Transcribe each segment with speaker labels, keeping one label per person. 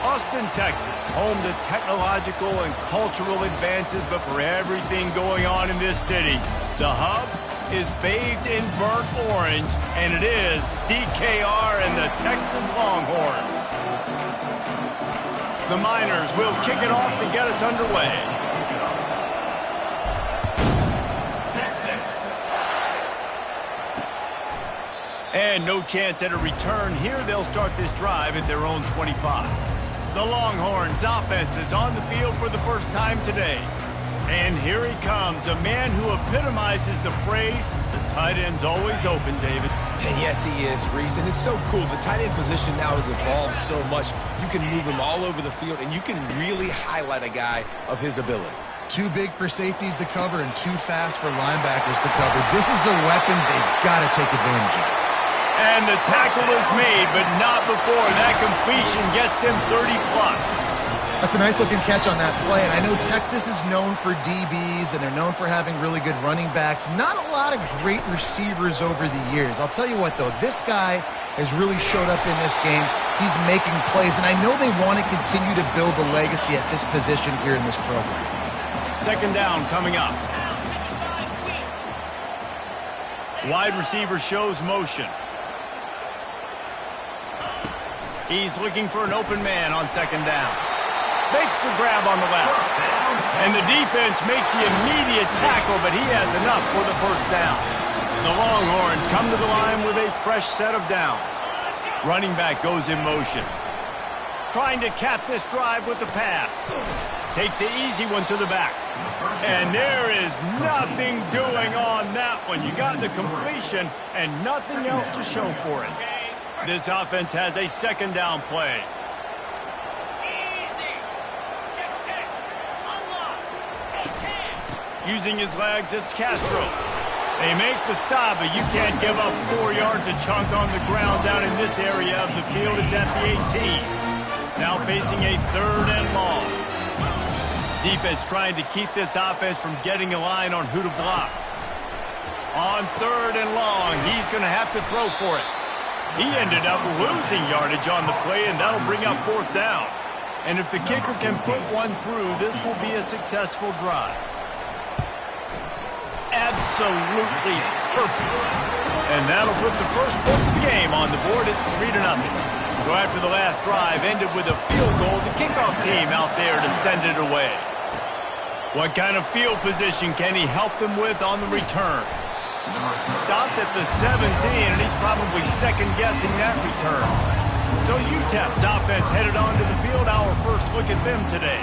Speaker 1: Austin, Texas, home to technological and cultural advances, but for everything going on in this city, the hub is bathed in burnt orange, and it is DKR and the Texas Longhorns. The Miners will kick it off to get us underway. And no chance at a return here. They'll start this drive at their own 25. The Longhorns offense is on the field for the first time today. And here he comes, a man who epitomizes the phrase, the tight end's always open, David.
Speaker 2: And yes, he is, Reese. And it's so cool. The tight end position now has evolved so much. You can move him all over the field, and you can really highlight a guy of his ability.
Speaker 3: Too big for safeties to cover and too fast for linebackers to cover. This is a weapon they've got to take advantage of.
Speaker 1: And the tackle is made, but not before that completion gets them 30-plus.
Speaker 3: That's a nice-looking catch on that play. And I know Texas is known for DBs, and they're known for having really good running backs. Not a lot of great receivers over the years. I'll tell you what, though. This guy has really showed up in this game. He's making plays, and I know they want to continue to build a legacy at this position here in this program.
Speaker 1: Second down coming up. Wide receiver shows motion. He's looking for an open man on second down. Makes the grab on the left. And the defense makes the immediate tackle, but he has enough for the first down. The Longhorns come to the line with a fresh set of downs. Running back goes in motion. Trying to cap this drive with the pass. Takes the easy one to the back. And there is nothing doing on that one. You got the completion and nothing else to show for it. This offense has a second down play. Using his legs, it's Castro. They make the stop, but you can't give up 4 yards a chunk on the ground down in this area of the field. It's at the 18. Now facing a third and long. Defense trying to keep this offense from getting a line on who to block. On third and long, he's going to have to throw for it. He ended up losing yardage on the play, and that'll bring up fourth down. And if the kicker can put one through, this will be a successful drive. Absolutely perfect. And that'll put the first points of the game on the board. It's 3-0. So after the last drive ended with a field goal, the kickoff team out there to send it away. What kind of field position can he help them with on the return? Stopped at the 17, and he's probably second-guessing that return. So UTEP's offense headed onto the field. Our first look at them today.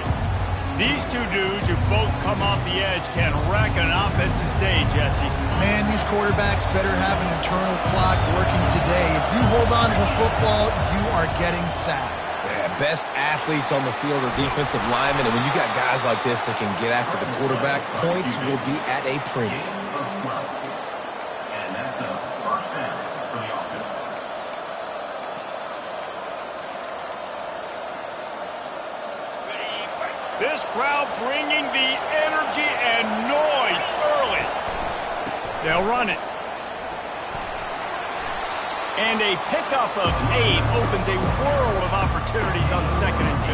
Speaker 1: These two dudes who both come off the edge can wreck an offensive day, Jesse.
Speaker 3: Man, these quarterbacks better have an internal clock working today. If you hold on to the football, you are getting sacked.
Speaker 2: Yeah, best athletes on the field are defensive linemen, and when you got guys like this that can get after the quarterback, points will be at a premium.
Speaker 1: This crowd bringing the energy and noise early. They'll run it. And a pickup of 8 opens a world of opportunities on 2nd and 2.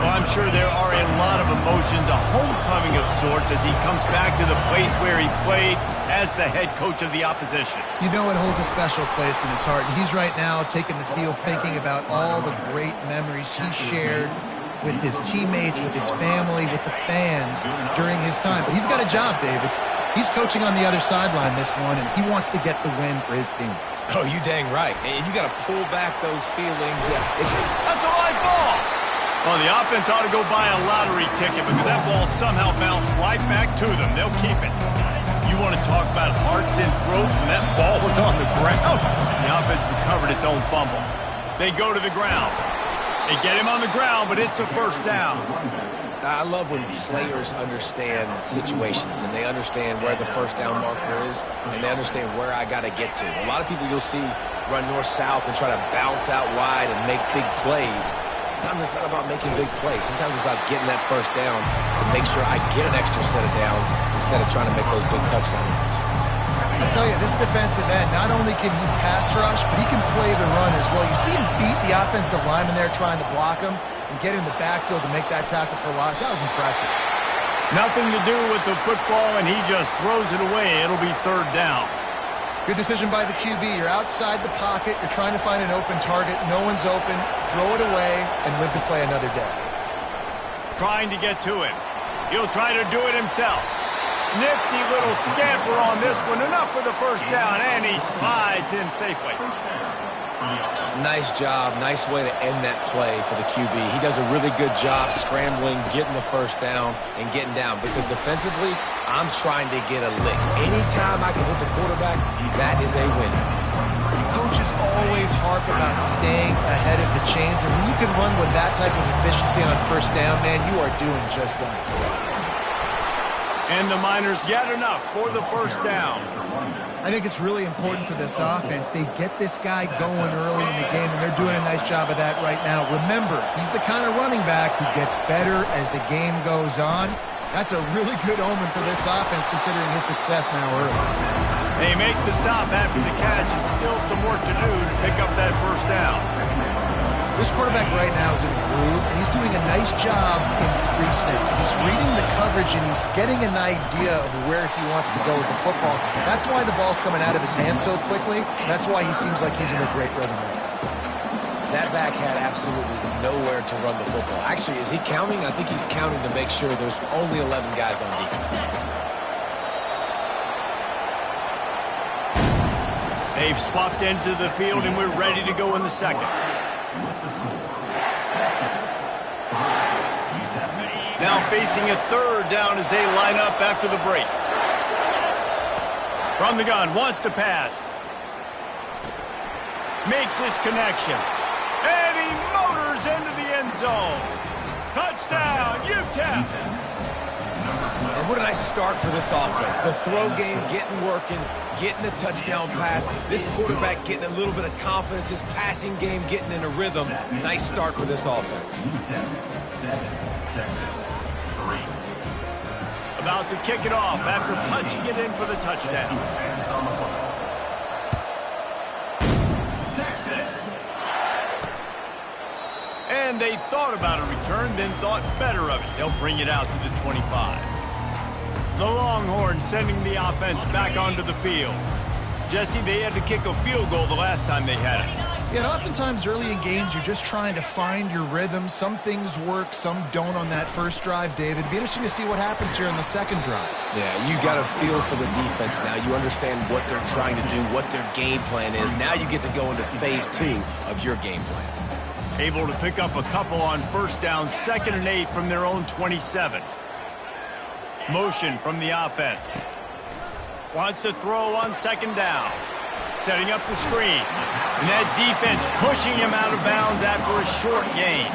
Speaker 1: Well, I'm sure there are a lot of emotions, a homecoming of sorts as he comes back to the place where he played as the head coach of the opposition.
Speaker 3: You know it holds a special place in his heart. He's right now taking the field thinking about all the great memories he shared with his teammates, with his family, with the fans during his time. But he's got a job, David. He's coaching on the other sideline this one, and he wants to get the win for his team.
Speaker 2: Oh, you dang right. And you got to pull back those feelings.
Speaker 1: That's a live ball. Well, the offense ought to go buy a lottery ticket because that ball somehow bounced right back to them. They'll keep it. You want to talk about hearts and throats when that ball was on the ground? The offense recovered its own fumble. They go to the ground. They get him on the ground, but it's a first down.
Speaker 2: I love when players understand situations and they understand where the first down marker is and they understand where I got to get to. A lot of people you'll see run north-south and try to bounce out wide and make big plays. Sometimes it's not about making big plays. Sometimes it's about getting that first down to make sure I get an extra set of downs instead of trying to make those big touchdown runs.
Speaker 3: I tell you, this defensive end, not only can he pass rush, but he can play the run as well. You see him beat the offensive lineman there trying to block him and get in the backfield to make that tackle for loss. That was impressive.
Speaker 1: Nothing to do with the football, and he just throws it away. It'll be third down.
Speaker 3: Good decision by the QB. You're outside the pocket. You're trying to find an open target. No one's open. Throw it away and live to play another day.
Speaker 1: Trying to get to him. He'll try to do it himself. Nifty little scamper on this one. Enough for the first down, and he slides in safely.
Speaker 2: Nice job. Nice way to end that play for the QB. He does a really good job scrambling, getting the first down, and getting down. Because defensively, I'm trying to get a lick. Anytime I can hit the quarterback, that is a win.
Speaker 3: Coaches always harp about staying ahead of the chains, and when you can run with that type of efficiency on first down, man, you are doing just that.
Speaker 1: And the Miners get enough for the first down.
Speaker 3: I think it's really important for this offense. They get this guy going early in the game, and they're doing a nice job of that right now. Remember, he's the kind of running back who gets better as the game goes on. That's a really good omen for this offense, considering his success now early.
Speaker 1: They make the stop after the catch, and still some work to do to pick up that first down.
Speaker 3: This quarterback right now is in a groove, and he's doing a nice job in pre-snap. He's reading the coverage, and he's getting an idea of where he wants to go with the football. That's why the ball's coming out of his hands so quickly. That's why he seems like he's in a great rhythm.
Speaker 2: That back had absolutely nowhere to run the football. Actually, is he counting? I think he's counting to make sure there's only 11 guys on defense.
Speaker 1: They've swapped ends of the field, and we're ready to go in the second. Now facing a third down as they line up after the break. From the gun, wants to pass. Makes his connection. And he motors into the end zone. Touchdown, UTEP!
Speaker 2: And what a nice start for this offense. The throw game getting working, getting the touchdown pass. This quarterback getting a little bit of confidence. This passing game getting in a rhythm. Nice start for this offense.
Speaker 1: About to kick it off after punching it in for the touchdown. And they thought about a return, then thought better of it. They'll bring it out to the 25. The Longhorns sending the offense back onto the field. Jesse, they had to kick a field goal the last time they had it.
Speaker 3: Yeah, and oftentimes early in games, you're just trying to find your rhythm. Some things work, some don't on that first drive, David. It'd be interesting to see what happens here on the second drive.
Speaker 2: Yeah, you got a feel for the defense now. You understand what they're trying to do, what their game plan is. Now you get to go into phase 2 of your game plan.
Speaker 1: Able to pick up a couple on first down, 2nd and 8 from their own 27. Motion from the offense. Wants to throw on 2nd down. Setting up the screen. And that defense pushing him out of bounds after a short gain.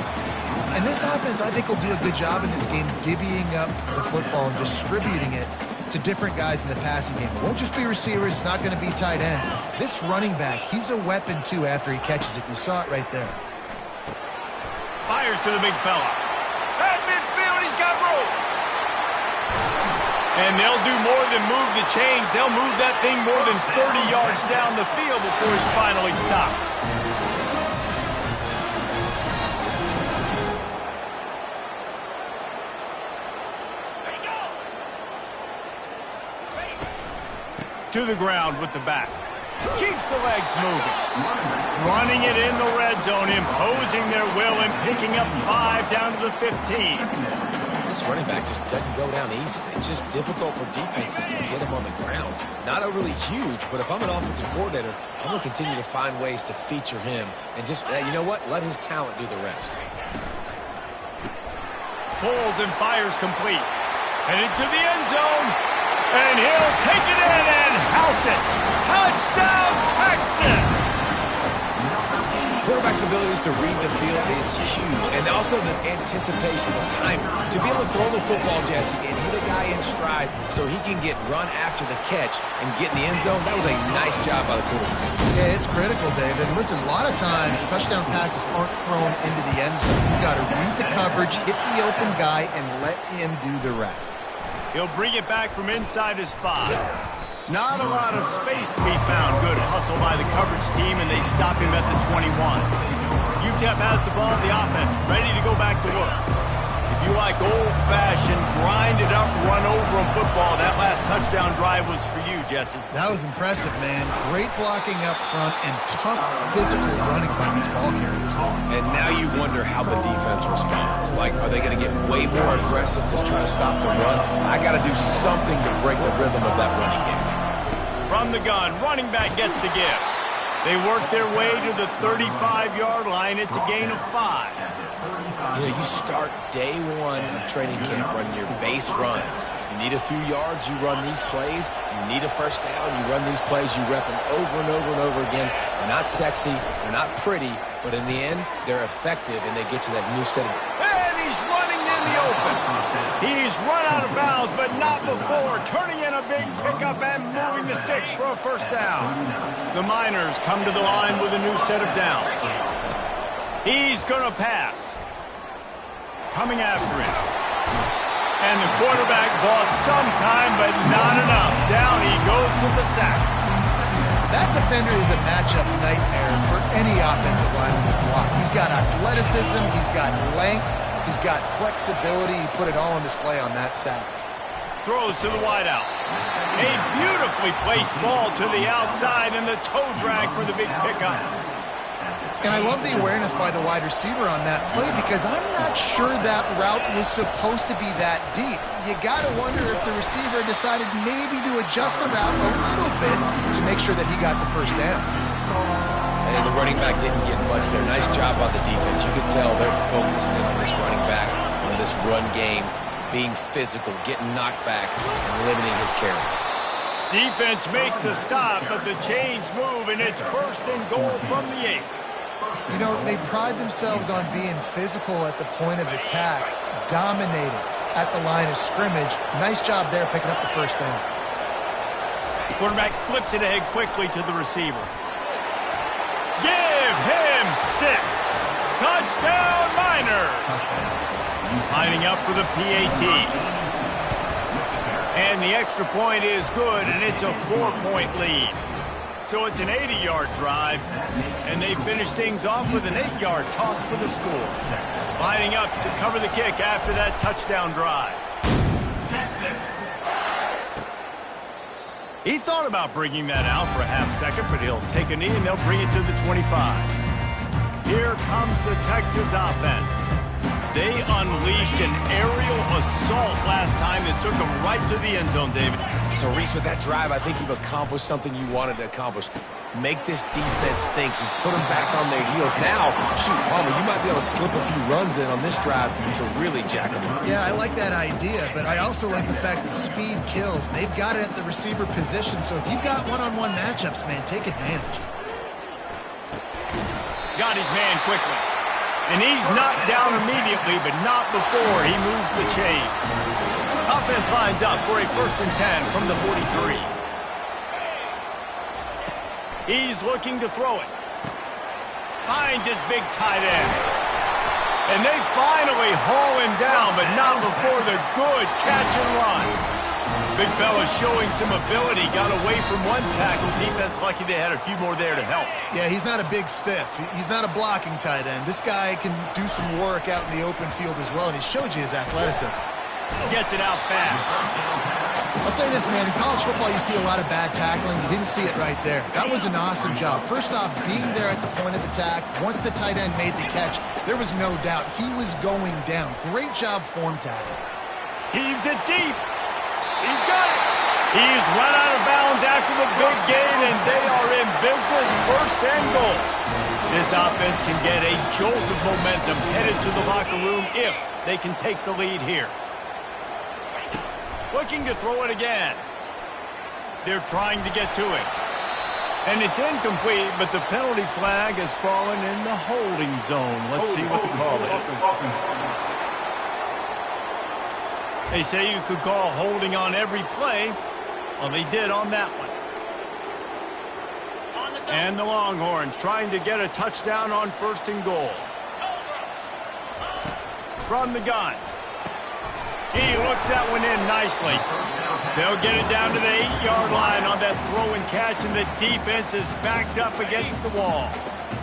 Speaker 3: And this offense, I think, will do a good job in this game divvying up the football and distributing it to different guys in the passing game. It won't just be receivers. It's not going to be tight ends. This running back, he's a weapon, too, after he catches it. You saw it right there.
Speaker 1: Fires to the big fella. At midfield, he's got room. And they'll do more than move the chains. They'll move that thing more than 30 yards down the field before it's finally stopped. To the ground with the back. Keeps the legs moving. Running it in the red zone, imposing their will and picking up 5 down to the 15.
Speaker 2: This running back just doesn't go down easy. It's just difficult for defenses to get him on the ground. Not overly huge, but if I'm an offensive coordinator, I'm going to continue to find ways to feature him and just, you know what, let his talent do the rest.
Speaker 1: Pulls and fires complete. And into the end zone. And he'll take it in and house it. Touchdown, Texas!
Speaker 2: Quarterback's abilities to read the field is huge, and also the anticipation, the timing. To be able to throw the football, Jesse, and hit a guy in stride so he can get run after the catch and get in the end zone, that was a nice job by the quarterback.
Speaker 3: Yeah, it's critical, David. Listen, a lot of times, touchdown passes aren't thrown into the end zone. You've got to read the coverage, hit the open guy, and let him do the rest.
Speaker 1: He'll bring it back from inside his 5. Not a lot of space to be found. Good hustle by the coverage team, and they stop him at the 21. UTEP has the ball, the offense, ready to go back to work. If you like old-fashioned, grind-it-up, run-over-'em football, that last touchdown drive was for you, Jesse.
Speaker 3: That was impressive, man. Great blocking up front and tough physical running by these ball carriers.
Speaker 2: And now you wonder how the defense responds. Like, are they going to get way more aggressive just trying to stop the run? I got to do something to break the rhythm of that running game.
Speaker 1: From the gun, running back gets to give. They work their way to the 35-yard line. It's a gain of 5.
Speaker 2: You know, you start day one of training camp running your base runs. You need a few yards, you run these plays. You need a first down, you run these plays. You rep them over and over and over again. They're not sexy, they're not pretty, but in the end, they're effective, and they get you that new set of...
Speaker 1: And he's running in the open. He's run out of bounds, but not before. Turning in a big pickup and moving the sticks for a first down. The Miners come to the line with a new set of downs. He's going to pass. Coming after him. And the quarterback bought some time, but not enough. Down he goes with the sack.
Speaker 3: That defender is a matchup nightmare for any offensive lineman to block. He's got athleticism, he's got length, he's got flexibility. He put it all on display on that sack.
Speaker 1: Throws to the wideout. A beautifully placed ball to the outside, and the toe drag for the big pickup.
Speaker 3: And I love the awareness by the wide receiver on that play, because I'm not sure that route was supposed to be that deep. You got to wonder if the receiver decided maybe to adjust the route a little bit to make sure that he got the first down.
Speaker 2: And the running back didn't get much there. Nice job on the defense. You can tell they're focused in on this running back, on this run game, being physical, getting knockbacks, and limiting his carries.
Speaker 1: Defense makes a stop, but the chains move, and it's first and goal from the 8.
Speaker 3: You know, they pride themselves on being physical at the point of attack, dominating at the line of scrimmage. Nice job there picking up the first down.
Speaker 1: Quarterback flips it ahead quickly to the receiver. Give him 6. Touchdown, Miners. Lining up for the PAT. And the extra point is good, and it's a 4-point lead. So it's an 80-yard drive, and they finish things off with an 8-yard toss for the score. Lining up to cover the kick after that touchdown drive. He thought about bringing that out for a half second, but he'll take a knee and they'll bring it to the 25. Here comes the Texas offense. They unleashed an aerial assault last time that took them right to the end zone, David.
Speaker 2: So, Reese, with that drive, I think you've accomplished something you wanted to accomplish. Make this defense think. You put them back on their heels. Now, shoot, Palmer, you might be able to slip a few runs in on this drive to really jack them up.
Speaker 3: Yeah, I like that idea, but I also like the fact that speed kills. They've got it at the receiver position, so if you've got one-on-one matchups, man, take advantage.
Speaker 1: Got his man quickly. And he's knocked down immediately, but not before he moves the chain. Offense lines up for a 1st and 10 from the 43. He's looking to throw it. Finds his big tight end. And they finally haul him down, but not before the good catch and run. Big fella showing some ability. Got away from one tackle. Defense lucky they had a few more there to help.
Speaker 3: Yeah, he's not a big stiff. He's not a blocking tight end. This guy can do some work out in the open field as well, and he showed you his athleticism.
Speaker 1: Gets it out fast.
Speaker 3: I'll say this, man. In college football, you see a lot of bad tackling. You didn't see it right there. That was an awesome job. First off, being there at the point of attack. Once the tight end made the catch, there was no doubt he was going down. Great job form tackle.
Speaker 1: Heaves it deep. He's got it. He's run out of bounds after the big gain, and they are in business. 1st and goal. This offense can get a jolt of momentum headed to the locker room if they can take the lead here. Looking to throw it again. They're trying to get to it. And it's incomplete, but the penalty flag has fallen in the holding zone. Let's see what the call is. They say you could call holding on every play. Well, they did on that one. And the Longhorns trying to get a touchdown on 1st and goal. From the gun. He looks that one in nicely. They'll get it down to the 8-yard line on that throw and catch, and the defense is backed up against the wall.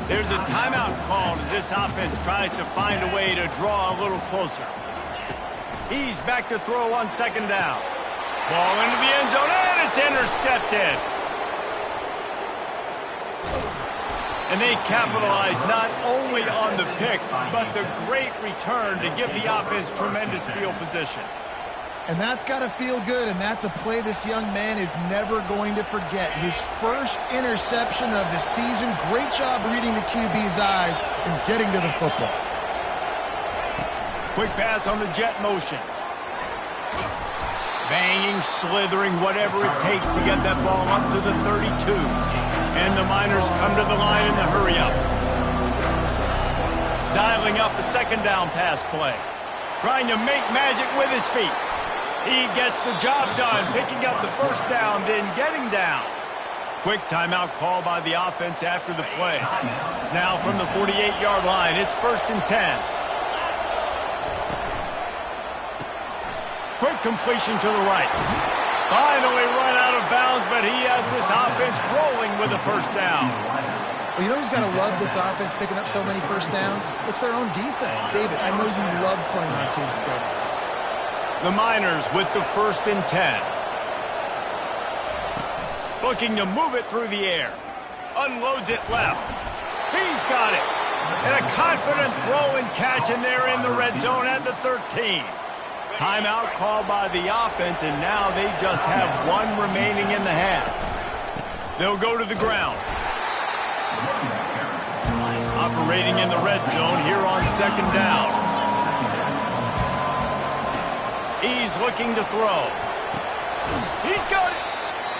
Speaker 1: There's a timeout called as this offense tries to find a way to draw a little closer. He's back to throw on second down. Ball into the end zone, and it's intercepted. And they capitalize not only on the pick, but the great return to give the offense tremendous field position.
Speaker 3: And that's got to feel good, and that's a play this young man is never going to forget. His first interception of the season. Great job reading the QB's eyes and getting to the football.
Speaker 1: Quick pass on the jet motion. Banging, slithering, whatever it takes to get that ball up to the 32. And the Miners come to the line in the hurry-up. Dialing up a second down pass play. Trying to make magic with his feet. He gets the job done, picking up the first down, then getting down. Quick timeout call by the offense after the play. Now from the 48-yard line, it's 1st and 10. Quick completion to the right. Finally run out of bounds, but he has this offense rolling with a first down.
Speaker 3: Well, you know who's got to love this offense picking up so many first downs? It's their own defense. David, I know you love playing on teams with great offenses.
Speaker 1: The Miners with the 1st and 10. Looking to move it through the air. Unloads it left. He's got it. And a confident throw and catch, and they're in the red zone at the 13. Timeout called by the offense, and now they just have one remaining in the half. They'll go to the ground. Operating in the red zone here on second down. He's looking to throw. He's got it.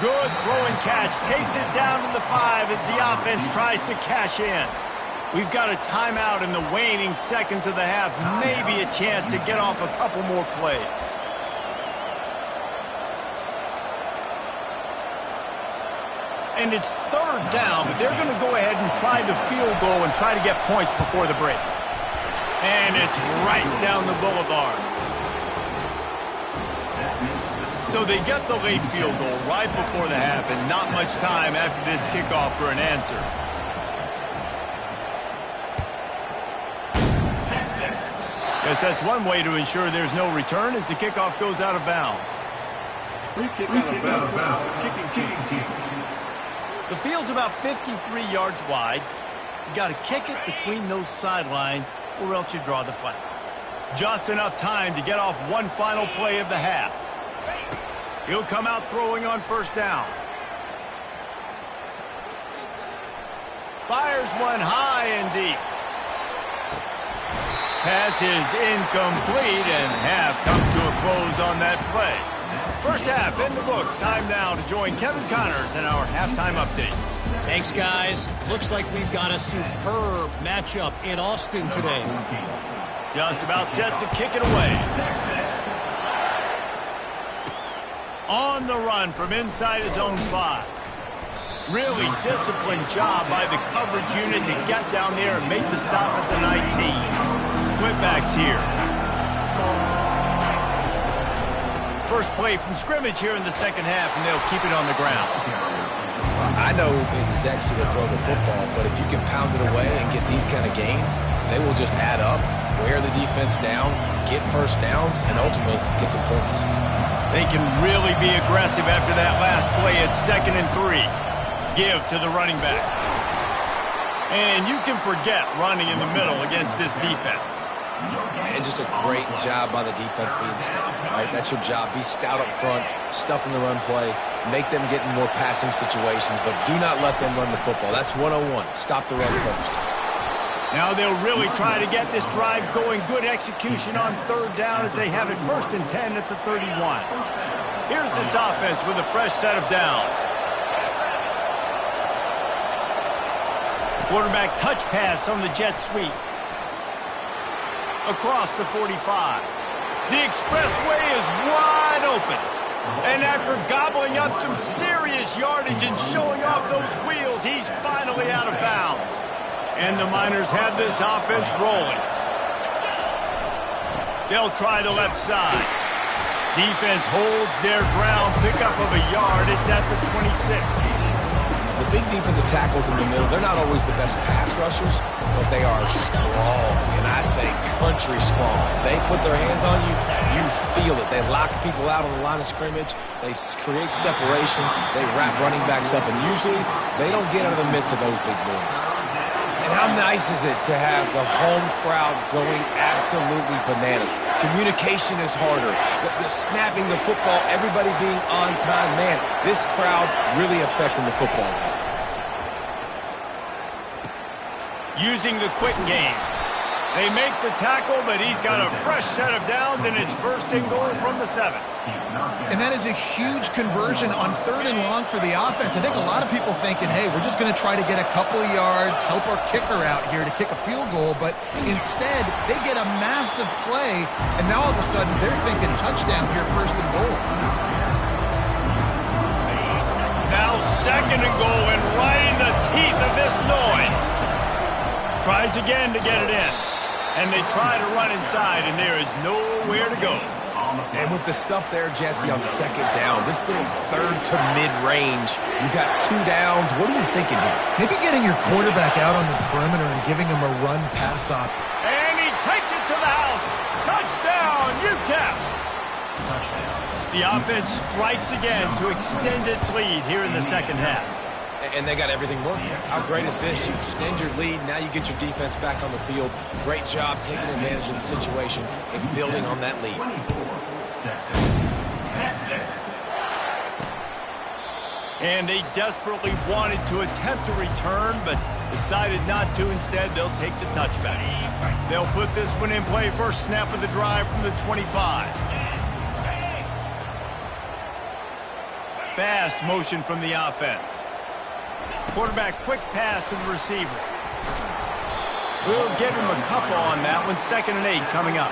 Speaker 1: Good throw and catch. Takes it down to the 5 as the offense tries to cash in. We've got a timeout in the waning seconds of the half. Maybe a chance to get off a couple more plays. And it's third down, but they're going to go ahead and try the field goal and try to get points before the break. And it's right down the boulevard. So they get the late field goal right before the half, and not much time after this kickoff for an answer. Guess that's one way to ensure there's no return as the kickoff goes out of bounds.
Speaker 4: Free kick out of bounds. Kicking team.
Speaker 1: The field's about 53 yards wide. You got to kick it between those sidelines, or else you draw the flag. Just enough time to get off one final play of the half. He'll come out throwing on first down. Fires one high and deep. Pass is incomplete, and half comes to a close on that play. First half in the books. Time now to join Kevin Connors in our halftime update.
Speaker 5: Thanks, guys. Looks like we've got a superb matchup in Austin today.
Speaker 1: Just about set to kick it away. On the run from inside his own 5. Really disciplined job by the coverage unit to get down there and make the stop at the 19. Split backs here. First play from scrimmage here in the second half, and they'll keep it on the ground.
Speaker 2: I know it's sexy to throw the football, but if you can pound it away and get these kind of gains, they will just add up, wear the defense down, get first downs, and ultimately get some points.
Speaker 1: They can really be aggressive after that last play at 2nd and 3. Give to the running back. And you can forget running in the middle against this defense.
Speaker 2: And just a great job by the defense being stout. Right? That's your job. Be stout up front, stuff in the run play, make them get in more passing situations, but do not let them run the football. That's 101. Stop the run first.
Speaker 1: Now they'll really try to get this drive going. Good execution on third down as they have it 1st and 10 at the 31. Here's this offense with a fresh set of downs. Quarterback touch pass on the jet sweep. Across the 45. The expressway is wide open. And after gobbling up some serious yardage and showing off those wheels, he's finally out of bounds. And the Miners have this offense rolling. They'll try the left side. Defense holds their ground, pickup of a yard. It's at the 26.
Speaker 2: The big defensive tackles in the middle, they're not always the best pass rushers, but they are strong, and I say country strong. They put their hands on you, you feel it. They lock people out on the line of scrimmage. They create separation. They wrap running backs up, and usually they don't get out of the midst of those big boys. And how nice is it to have the home crowd going absolutely bananas? Communication is harder. The snapping the football, everybody being on time. Man, this crowd really affecting the football game.
Speaker 1: Using the quick game. They make the tackle, but he's got a fresh set of downs, and it's 1st and goal from the 7th.
Speaker 3: And that is a huge conversion on 3rd and long for the offense. I think a lot of people thinking, hey, we're just going to try to get a couple of yards, help our kicker out here to kick a field goal. But instead, they get a massive play, and now all of a sudden they're thinking touchdown here, 1st and goal.
Speaker 1: Now 2nd and goal, and right in the teeth of this noise. Tries again to get it in. And they try to run inside, and there is nowhere to go.
Speaker 2: And with the stuff there, Jesse, on 2nd down, this little 3rd to mid-range, you got 2 downs. What are you thinking here?
Speaker 3: Maybe getting your quarterback out on the perimeter and giving him a run-pass op.
Speaker 1: And he takes it to the house. Touchdown, UTEP. The offense strikes again to extend its lead here in the 2nd half.
Speaker 2: And they got everything working. How great is this? You extend your lead, now you get your defense back on the field. Great job taking advantage of the situation and building on that lead.
Speaker 1: And they desperately wanted to attempt a return, but decided not to. Instead, they'll take the touchback. They'll put this one in play. First snap of the drive from the 25. Fast motion from the offense. Quarterback quick pass to the receiver. We'll give him a couple on that one. 2nd and 8 coming up.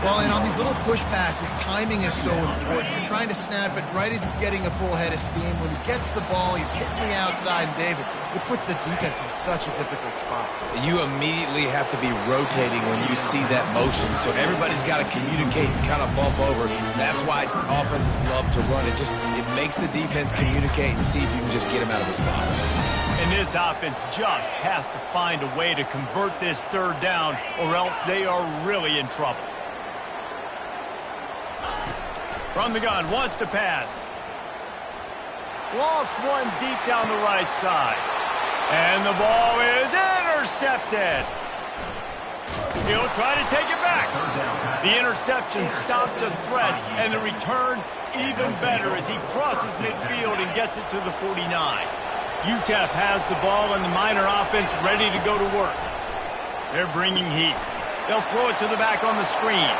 Speaker 3: Well, and on these little push passes, timing is so important. You're trying to snap it right as he's getting a full head of steam. When he gets the ball, he's hitting the outside. And David, it puts the defense in such a difficult spot.
Speaker 2: You immediately have to be rotating when you see that motion. So everybody's got to communicate and kind of bump over. That's why offenses love to run it. It makes the defense communicate and see if you can just get him out of the spot.
Speaker 1: And this offense just has to find a way to convert this 3rd down, or else they are really in trouble. From the gun, wants to pass. Lofts one deep down the right side. And the ball is intercepted. He'll try to take it back. The interception stopped the threat, and the return even better as he crosses midfield and gets it to the 49. UTEP has the ball, and the Miner offense ready to go to work. They're bringing heat. They'll throw it to the back on the screen.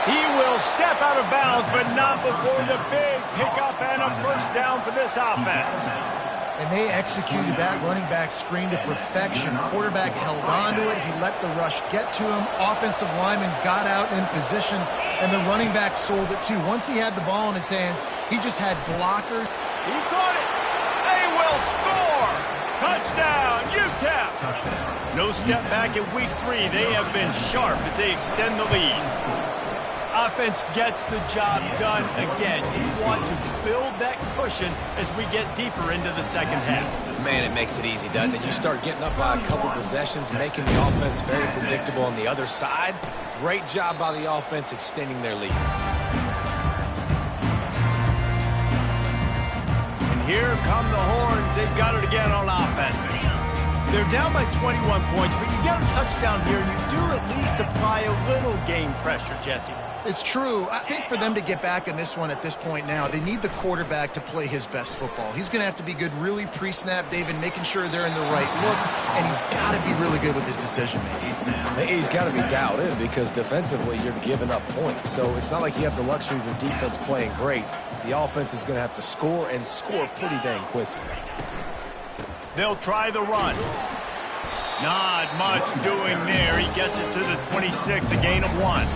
Speaker 1: He will step out of bounds, but not before the big pickup and a 1st down for this offense.
Speaker 3: And they executed that running back screen to perfection. Quarterback held on to it. He let the rush get to him. Offensive lineman got out in position, and the running back sold it too. Once he had the ball in his hands, he just had blockers.
Speaker 1: He caught it. They will score. Touchdown, UTEP. No step back in week 3. They have been sharp as they extend the lead. Offense gets the job done again. You want to build that cushion as we get deeper into the 2nd half.
Speaker 2: Man, it makes it easy, doesn't it? You start getting up by a couple possessions, making the offense very predictable on the other side. Great job by the offense extending their lead.
Speaker 1: And here come the horns. They've got it again on offense. They're down by 21 points, but you get a touchdown here, and you do at least apply a little game pressure, Jesse.
Speaker 3: It's true. I think for them to get back in this one at this point now, they need the quarterback to play his best football. He's going to have to be good really pre-snap, David, making sure they're in the right looks, and he's got to be really good with his decision-making.
Speaker 2: He's got to be dialed in because defensively you're giving up points. So it's not like you have the luxury of your defense playing great. The offense is going to have to score and score pretty dang quickly.
Speaker 1: They'll try the run. Not much doing there. He gets it to the 26, a gain of 1.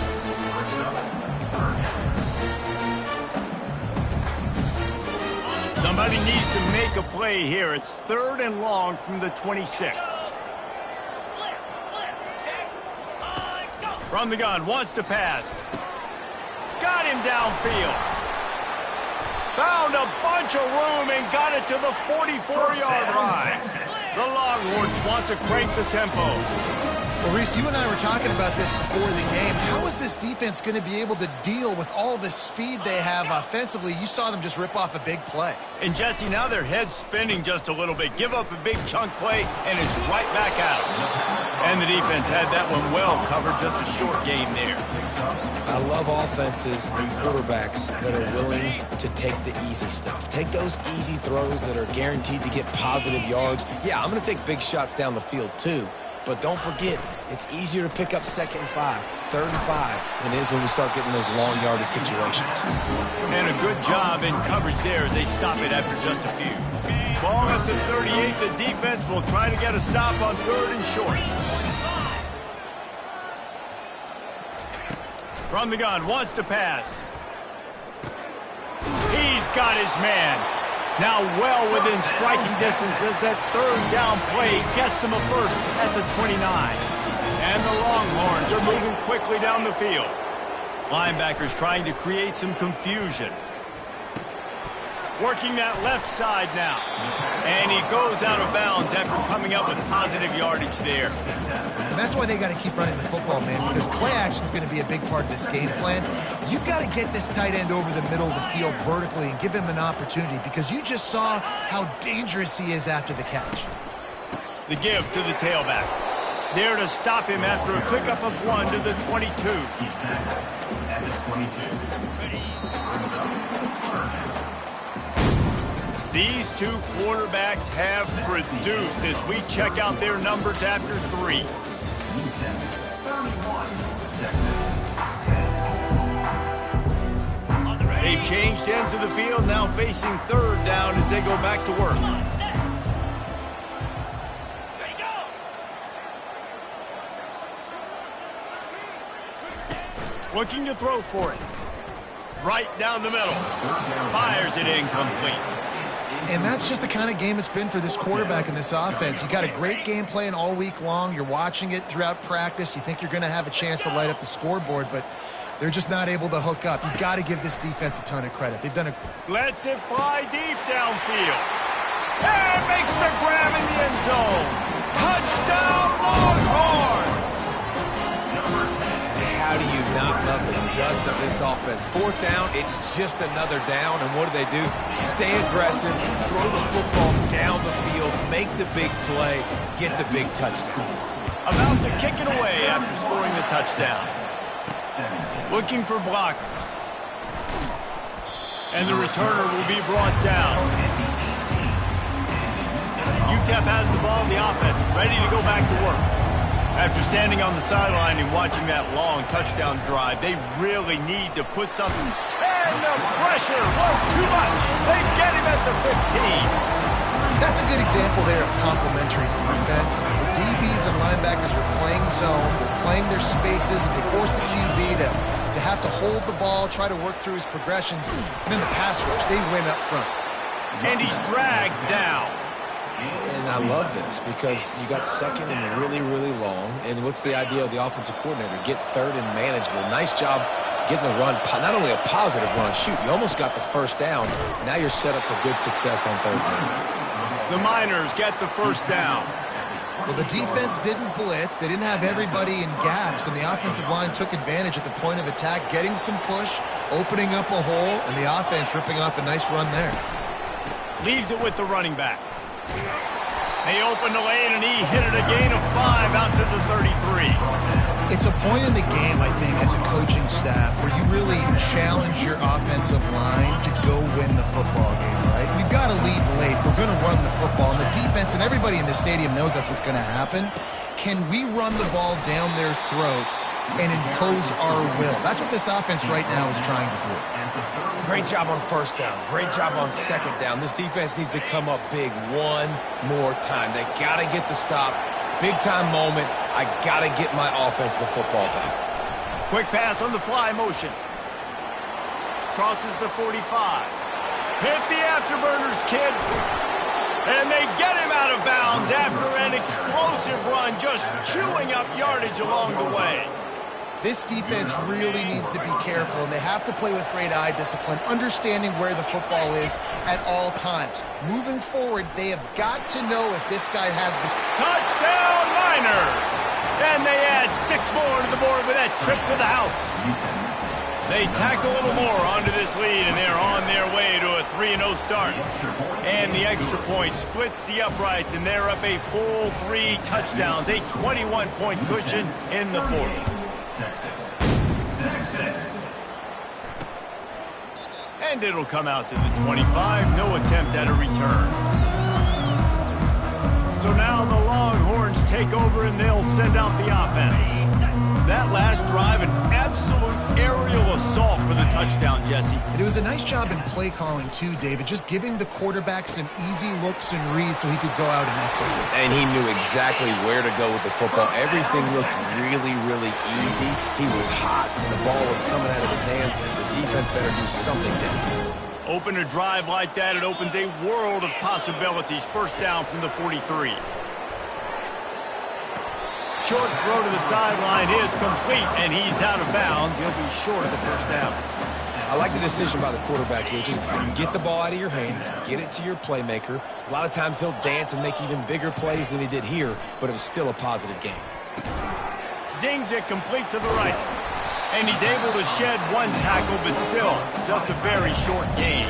Speaker 1: Somebody needs to make a play here. It's 3rd and long from the 26. From the gun, wants to pass. got him downfield. Found a bunch of room and got it to the 44-yard line. The Longhorns want to crank the tempo.
Speaker 3: Well, Reese, you and I were talking about this before the game. How is this defense going to be able to deal with all the speed they have offensively? You saw them just rip off a big play.
Speaker 1: And, Jesse, now their head's spinning just a little bit. Give up a big chunk play, and it's right back at them. And the defense had that one well covered, just a short game there.
Speaker 2: I love offenses and quarterbacks that are willing to take the easy stuff. Take those easy throws that are guaranteed to get positive yards. Yeah, I'm going to take big shots down the field, too. But don't forget, it's easier to pick up 2nd and 5, 3rd and 5 than it is when we start getting those long yardage situations.
Speaker 1: And a good job in coverage there as they stop it after just a few. Ball at the 38. The defense will try to get a stop on 3rd and short. From the gun, wants to pass. He's got his man. Now well within striking distance as that 3rd down play gets him a first at the 29. And the Longhorns are moving quickly down the field. Linebackers trying to create some confusion. Working that left side now. And he goes out of bounds after coming up with positive yardage there.
Speaker 3: And that's why they got to keep running the football, man, because play action is going to be a big part of this game plan. You've got to get this tight end over the middle of the field vertically and give him an opportunity, because you just saw how dangerous he is after the catch.
Speaker 1: The give to the tailback. There to stop him after a pickup of 1 to the 22.
Speaker 6: He's at the 22.
Speaker 1: These two quarterbacks have produced as we check out their numbers after 3. They've changed ends of the field, now facing 3rd down as they go back to work. Looking to throw for it. Right down the middle. Fires it incomplete.
Speaker 3: And that's just the kind of game it's been for this quarterback in this offense. You got a great game plan all week long. You're watching it throughout practice. You think you're going to have a chance to light up the scoreboard, but they're just not able to hook up. You've got to give this defense a ton of credit. They've done a...
Speaker 1: Lets it fly deep downfield. And makes the grab in the end zone. Touchdown, Longhorns!
Speaker 2: How do you not love the guts of this offense? 4th down, it's just another down, and what do? Stay aggressive, throw the football down the field, make the big play, get the big touchdown.
Speaker 1: About to kick it away after scoring the touchdown. Looking for blockers. And the returner will be brought down. UTEP has the ball in the offense, ready to go back to work. After standing on the sideline and watching that long touchdown drive, they really need to put something. And the pressure was too much. They get him at the 15.
Speaker 3: That's a good example there of complementary defense. The DBs and linebackers are playing zone, they're playing their spaces, and they force the QB to have to hold the ball, try to work through his progressions, and then the pass rush, they win up front.
Speaker 1: And he's dragged down.
Speaker 2: And I love this because you got 2nd and really, really long. And what's the idea of the offensive coordinator? Get 3rd and manageable. Nice job getting the run. Not only a positive run, shoot, you almost got the 1st down. Now you're set up for good success on 3rd down.
Speaker 1: The Miners get the 1st down.
Speaker 3: Well, the defense didn't blitz. They didn't have everybody in gaps, and the offensive line took advantage at the point of attack, getting some push, opening up a hole, and the offense ripping off a nice run there.
Speaker 1: Leaves it with the running back. They opened the lane, and he hit it a gain of 5 out to the 33.
Speaker 3: It's a point in the game, I think, as a coaching staff, where you really challenge your offensive line to go win the football game, right? We've got to lead late. We're going to run the football, and the defense and everybody in the stadium knows that's what's going to happen. Can we run the ball down their throats and impose our will? That's what this offense right now is trying to do.
Speaker 2: Great job on 1st down. Great job on 2nd down. This defense needs to come up big one more time. They got to get the stop. Big-time moment. I got to get my offense the football back.
Speaker 1: Quick pass on the fly motion. Crosses the 45. Hit the afterburners, kid. And they get him out of bounds after an explosive run, just chewing up yardage along the way.
Speaker 3: This defense really needs to be careful, and they have to play with great eye discipline, understanding where the football is at all times. Moving forward, they have got to know if this guy has the...
Speaker 1: Touchdown, Niners! And they add 6 more to the board with that trip to the house. They tack a little more onto this lead, and they're on their way to a 3-0 start. And the extra point splits the uprights, and they're up a full 3 touchdowns, a 21-point cushion in the fourth. Texas. And it'll come out to the 25. No attempt at a return. So now the Longhorns take over, and they'll send out the offense. That last drive, an absolute aerial assault for the touchdown, Jesse.
Speaker 3: And it was a nice job in play calling, too, David, just giving the quarterback some easy looks and reads so he could go out and execute.
Speaker 2: And he knew exactly where to go with the football. Everything looked really, really easy. He was hot. The ball was coming out of his hands. The defense better do something different.
Speaker 1: Open a drive like that, it opens a world of possibilities. First down from the 43. Short throw to the sideline is complete, and he's out of bounds. He'll be short of the first down.
Speaker 2: I like the decision by the quarterback here. Just get the ball out of your hands, get it to your playmaker. A lot of times he'll dance and make even bigger plays than he did here, but it was still a positive game.
Speaker 1: Zings it complete to the right. And he's able to shed 1 tackle, but still just a very short gain.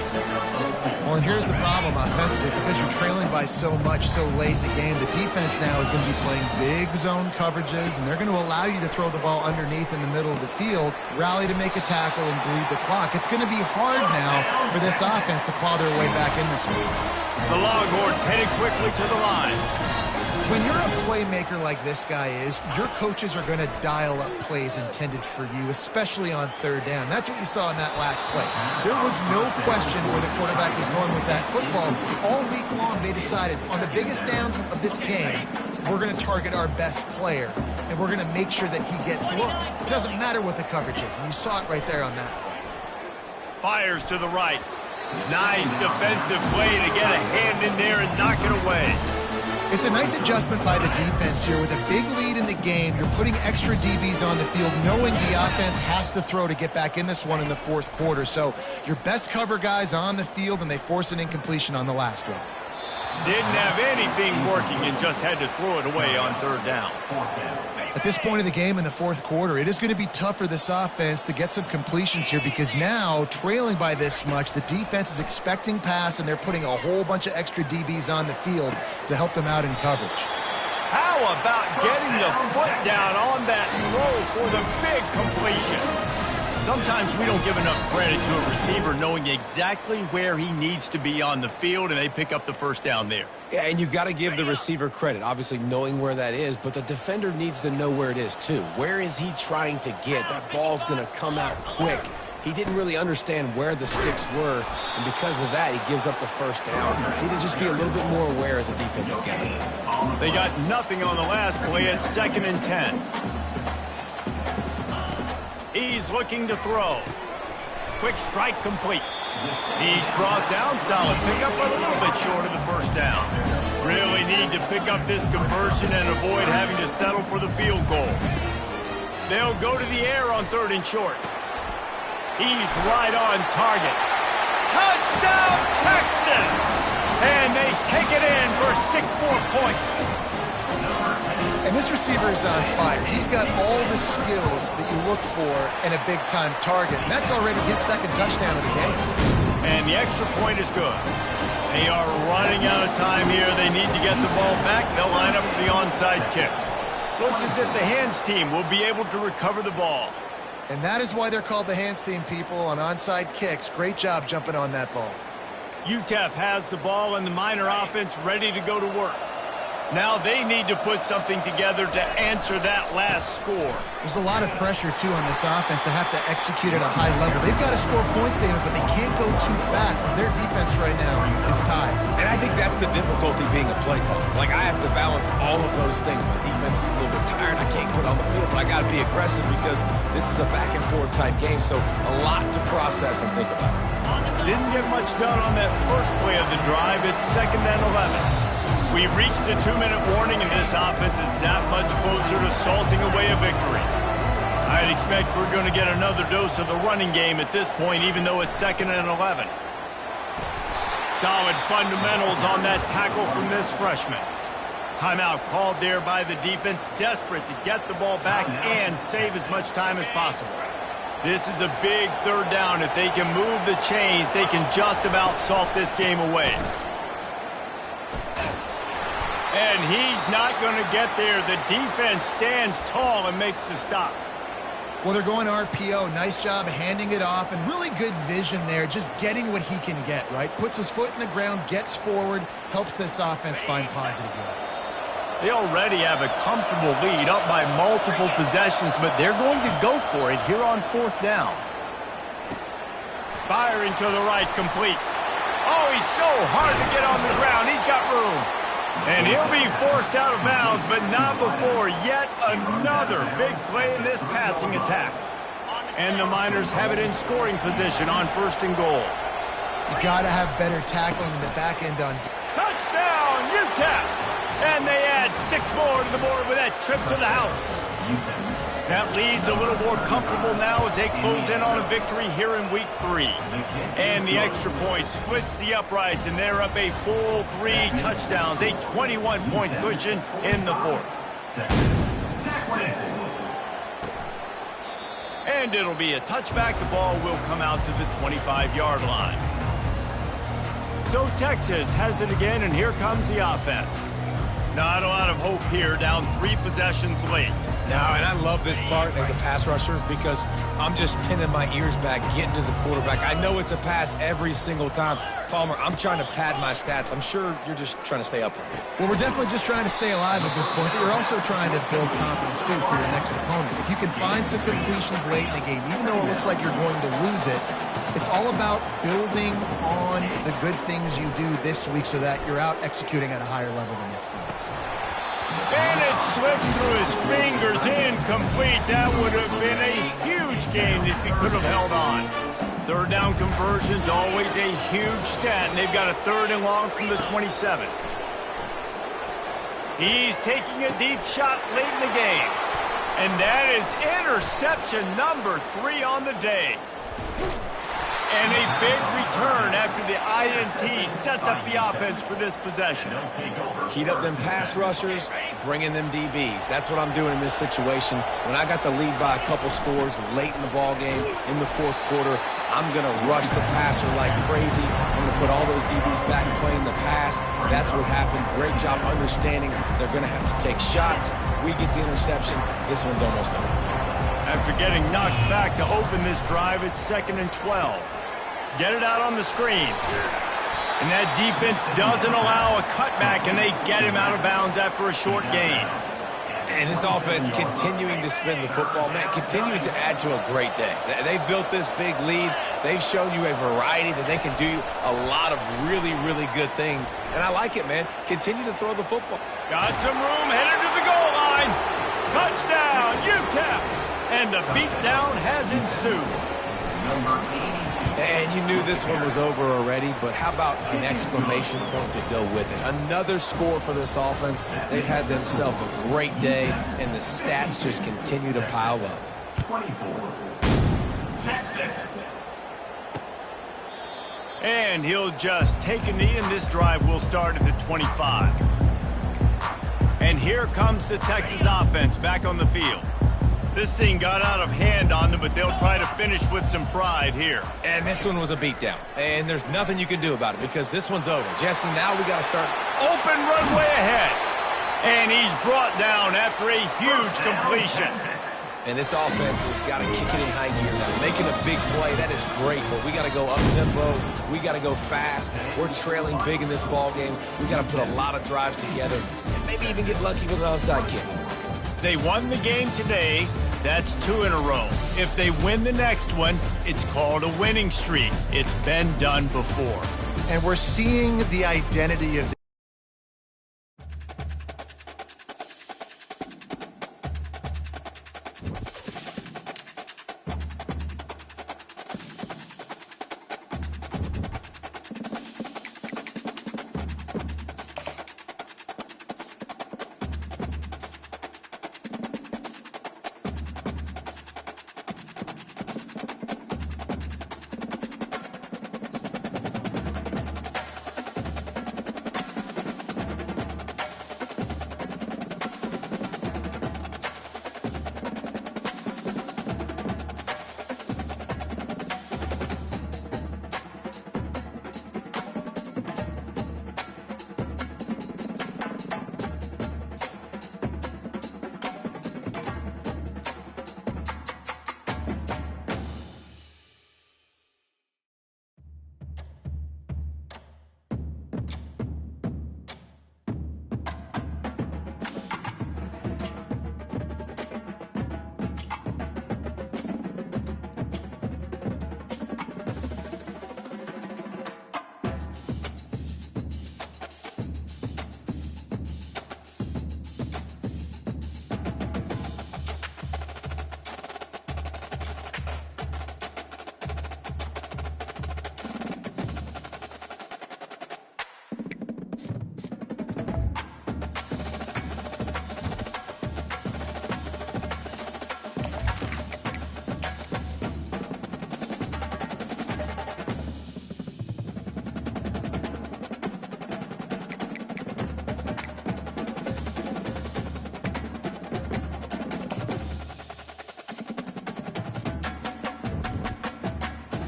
Speaker 3: Well, and here's the problem offensively. Because you're trailing by so much so late in the game, the defense now is going to be playing big zone coverages, and they're going to allow you to throw the ball underneath in the middle of the field, rally to make a tackle, and bleed the clock. It's going to be hard now for this offense to claw their way back in this week.
Speaker 1: The Longhorns headed quickly to the line.
Speaker 3: When you're a playmaker like this guy is, your coaches are going to dial up plays intended for you, especially on third down. That's what you saw in that last play. There was no question where the quarterback was going with that football. All week long, they decided on the biggest downs of this game, we're going to target our best player, and we're going to make sure that he gets looks. It doesn't matter what the coverage is, and you saw it right there on that play.
Speaker 1: Fires to the right. Nice defensive play to get a hand in there and knock it away.
Speaker 3: It's a nice adjustment by the defense here. With a big lead in the game, you're putting extra DBs on the field, knowing the offense has to throw to get back in this one in the fourth quarter. So your best cover guys on the field, and they force an incompletion on the last one.
Speaker 1: Didn't have anything working and just had to throw it away on third down.
Speaker 3: At this point in the game in the fourth quarter, it is going to be tough for this offense to get some completions here, because now, trailing by this much, the defense is expecting pass, and they're putting a whole bunch of extra DBs on the field to help them out in coverage.
Speaker 1: How about getting the foot down on that throw for the big completion? Sometimes we don't give enough credit to a receiver knowing exactly where he needs to be on the field, and they pick up the first down there.
Speaker 2: Yeah, and you got to give the receiver credit, obviously knowing where that is, but the defender needs to know where it is too. Where is he trying to get? That ball's going to come out quick. He didn't really understand where the sticks were, and because of that, he gives up the first down. He needed to just be a little bit more aware as a defensive guy.
Speaker 1: They got nothing on the last play at 2nd and 10. He's looking to throw. Quick strike complete. He's brought down, solid pickup, but a little bit short of the first down. Really need to pick up this conversion and avoid having to settle for the field goal. They'll go to the air on 3rd and short. He's right on target. Touchdown, Texans! And they take it in for 6 more points.
Speaker 3: And this receiver is on fire. He's got all the skills that you look for in a big-time target. And that's already his 2nd touchdown of the game.
Speaker 1: And the extra point is good. They are running out of time here. They need to get the ball back. They'll line up for the onside kick. Looks as if the hands team will be able to recover the ball.
Speaker 3: And that is why they're called the hands team, people, on onside kicks. Great job jumping on that ball.
Speaker 1: UTEP has the ball, and the Miner offense ready to go to work. Now they need to put something together to answer that last score.
Speaker 3: There's a lot of pressure, too, on this offense to have to execute at a high level. They've got to score points, David, but they can't go too fast because their defense right now is tied.
Speaker 2: And I think that's the difficulty being a play caller. Like, I have to balance all of those things. My defense is a little bit tired. I can't put on the field, but I got to be aggressive because this is a back-and-forth type game, so a lot to process and think about.
Speaker 1: Didn't get much done on that first play of the drive. It's 2nd and 11. We've reached the 2-minute warning, and this offense is that much closer to salting away a victory. I'd expect we're going to get another dose of the running game at this point, even though it's 2nd and 11. Solid fundamentals on that tackle from this freshman. Timeout called there by the defense, desperate to get the ball back and save as much time as possible. This is a big 3rd down. If they can move the chains, they can just about salt this game away. And he's not going to get there. The defense stands tall and makes the stop.
Speaker 3: Well, they're going RPO. Nice job handing it off, and really good vision there, just getting what he can get, right? Puts his foot in the ground, gets forward, helps this offense find positive yards.
Speaker 1: They already have a comfortable lead, up by multiple possessions, but they're going to go for it here on 4th down. Firing to the right, complete. Oh, he's so hard to get on the ground. He's got room. And he'll be forced out of bounds, but not before yet another big play in this passing attack. And the Miners have it in scoring position on 1st and goal.
Speaker 3: You got to have better tackling in the back end on.
Speaker 1: Touchdown, UTEP! And they add 6 more to the board with that trip to the house. That lead's a little more comfortable now as they close in on a victory here in week 3. And the extra point splits the uprights, and they're up a full 3 touchdowns, a 21-point cushion in the 4th. And it'll be a touchback. The ball will come out to the 25-yard line. So Texas has it again, and here comes the offense. Not a lot of hope here, down 3 possessions late.
Speaker 2: No, and I love this part as a pass rusher because I'm just pinning my ears back, getting to the quarterback. I know it's a pass every single time. Palmer, I'm trying to pad my stats. I'm sure you're just trying to stay upright.
Speaker 3: Well, we're definitely just trying to stay alive at this point, but we're also trying to build confidence, too, for your next opponent. If you can find some completions late in the game, even though it looks like you're going to lose it, it's all about building on the good things you do this week so that you're out executing at a higher level the next time.
Speaker 1: And it slips through his fingers, incomplete. That would have been a huge gain if he could have held on. 3rd down conversions, always a huge stat, and they've got a 3rd and long from the 27. He's taking a deep shot late in the game. And that is interception number 3 on the day. And a big return after the INT sets up the offense for this possession.
Speaker 2: Heat up them pass rushers, bring in them DBs. That's what I'm doing in this situation. When I got the lead by a couple scores late in the ball game, in the 4th quarter, I'm going to rush the passer like crazy. I'm going to put all those DBs back playing the pass. That's what happened. Great job understanding they're going to have to take shots. We get the interception. This one's almost over.
Speaker 1: After getting knocked back to open this drive, it's 2nd and 12. Get it out on the screen. And that defense doesn't allow a cutback, and they get him out of bounds after a short gain.
Speaker 2: And this offense continuing to spin the football, man, continuing to add to a great day. They built this big lead. They've shown you a variety that they can do a lot of really, really good things. And I like it, man. Continue to throw the football.
Speaker 1: Got some room, headed to the goal line. Touchdown, UTEP! And the beatdown has ensued.
Speaker 2: And you knew this one was over already, but how about an exclamation point to go with it? Another score for this offense. They've had themselves a great day, and the stats just continue to pile up.
Speaker 6: 24. Texas.
Speaker 1: And he'll just take a knee, and this drive will start at the 25. And here comes the Texas offense back on the field. This thing got out of hand on them, but they'll try to finish with some pride here.
Speaker 2: And this one was a beatdown. And there's nothing you can do about it because this one's over. Jesse, now we got to start.
Speaker 1: Open runway ahead. And he's brought down after a huge completion.
Speaker 2: And this offense has got to kick it in high gear now. Making a big play, that is great, but we got to go up-tempo. We got to go fast. We're trailing big in this ball game. We got to put a lot of drives together and maybe even get lucky with an onside kick.
Speaker 1: They won the game today. That's 2 in a row. If they win the next one, it's called a winning streak. It's been done before.
Speaker 3: And we're seeing the identity of